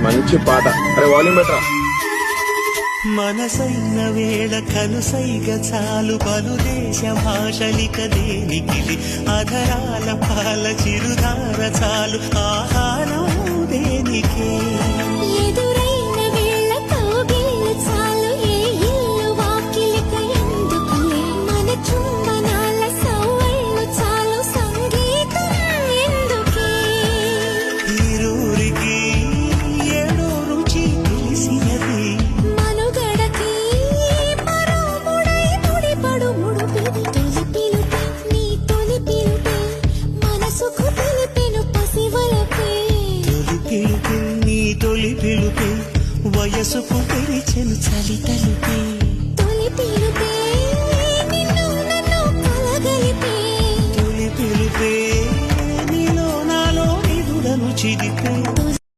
మంచి పాట. అరే వాల్యూమ్ బెటరా. మనసైన వేళ కనుసైగ చాలు పలు దేశ భాషలిక దేనికిలి అధరాల పాల చిరుధార చాలు ఆహారం దేనికే ఎదురైన వేళ కౌగిళ్ళు చాలు ఏ ఇల్లు వాకిలిక ఎందుకులే మన చుంబనాల సవ్వళ్ళు చాలు సంగీతం ఎందుకే ఈరూరికి ఏడో రుచి తెలిసినది నీ తొలి పిలుపే వయసుకు తెరిచెను చలి తలుపే తొలి పిలుపే నిన్ను నన్ను కలగలిపే తొలి పిలుపే నీలో నాలో నిదుడను చిదిపే